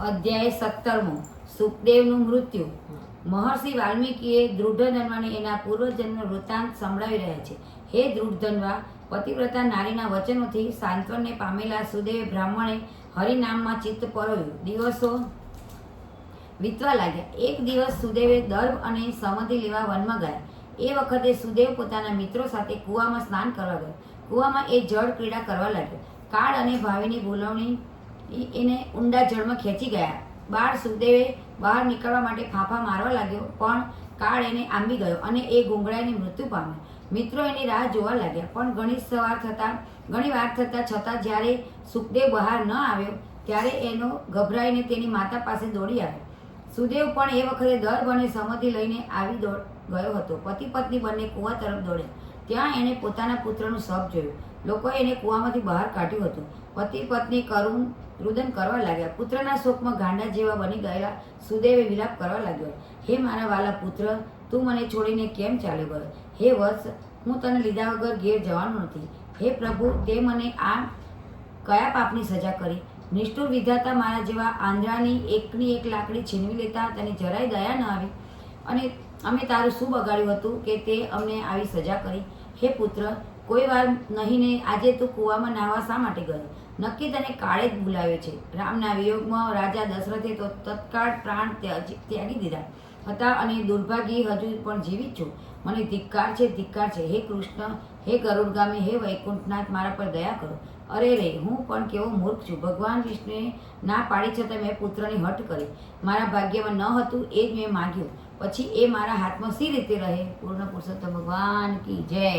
અધ્યાય 17 સુખદેવનું મૃત્યુ. મહર્ષિ વાલ્મીકીએ દૃઢધન્વાને એના પૂર્વજન્મનો વૃત્તાંત સંભળાવી રહ્યા છે. હે દૃઢધન્વા, પતિવ્રતા નારીના વચનોથી સાંત્વનને પામેલા સુદેવે બ્રાહ્મણે હરિનામમાં ચિત્ત પરોવ્યું. દિવસો વીતવા લાગ્યા. એક દિવસ સુદેવે દર્ભ અને સમધિ લેવા વનમાં ગયા. એ વખતે સુદેવ પોતાના મિત્રો સાથે કૂવામાં સ્નાન કરવા ગયો. કૂવામાં એ જળ ક્રીડા કરવા લાગ્યો. કાળ અને ભાવિની બોલાવણી એને ઊંડા જળમાં ખેંચી ગયા. બાળ સુખદેવે બહાર નીકળવા માટે ફાંફા મારવા લાગ્યો, પણ કાળ એને આંબી ગયો અને એ ગુંગળાઈને મૃત્યુ પામ્યો. મિત્રો એની રાહ જોવા લાગ્યા, પણ ઘણી વાર થતાં છતાં જ્યારે સુખદેવ બહાર ન આવ્યો ત્યારે એનો ગભરાઈને તેની માતા પાસે દોડી આવ્યો. સુદેવ પણ એ વખતે દર્ભ અને સમધિ લઈને આવી ગયો હતો. પતિ પત્ની બંને કૂવા તરફ દોડ્યા. ત્યાં એણે પોતાના પુત્રનું શબ જોયું. લોકોએ એને કૂવામાંથી બહાર કાઢ્યું હતું. પતિ પત્ની કરુણ રુદન કરવા લાગ્યા. પુત્રના શોકમાં ગાંડા જેવા બની ગયેલા સુદેવે વિલાપ કરવા લાગ્યો. હે મારા વાલા પુત્ર, તું મને છોડીને કેમ ચાલ્યો ગયો? હે વત્સ, હું તને લીધા વગર ઘેર જવાનો નથી. હે પ્રભુ, તે મને આ કયા પાપની સજા કરી? નિષ્ઠુર વિધાતા, મારા જેવા આંધળાની એકની એક લાકડી છીનવી લેતા તને જરાય દયા ન આવી? અને અમે તારું શું બગાડ્યું હતું કે તે અમને આવી સજા કરી? હે પુત્ર, કોઈ વાર નહીં ને આજે તું કૂવામાં નાહવા શા માટે ગયો? નક્કી તને કાળે જ બોલાવ્યો છે. રામના વિયોગમાં રાજા દશરથે તો તત્કાળ પ્રાણ ત્યાગી દીધા હતા અને દુર્ભાગી હજુ પણ જીવિત છું. મને ધિક્કાર છે, ધિક્કાર છે. હે કૃષ્ણ, હે ગરુડગામી, હે વૈકુંઠનાથ, મારા પર દયા કરો. અરે રે, હું પણ કેવો મૂર્ખ છું. ભગવાન વિષ્ણુએ ના પાડી છતાં મેં પુત્રની હઠ કરી. મારા ભાગ્યમાં ન હતું એ જ મેં માગ્યું, પછી એ મારા હાથમાં સી રીતે રહે? પૂર્ણ પુરુષોત્તમ ભગવાન કી જય.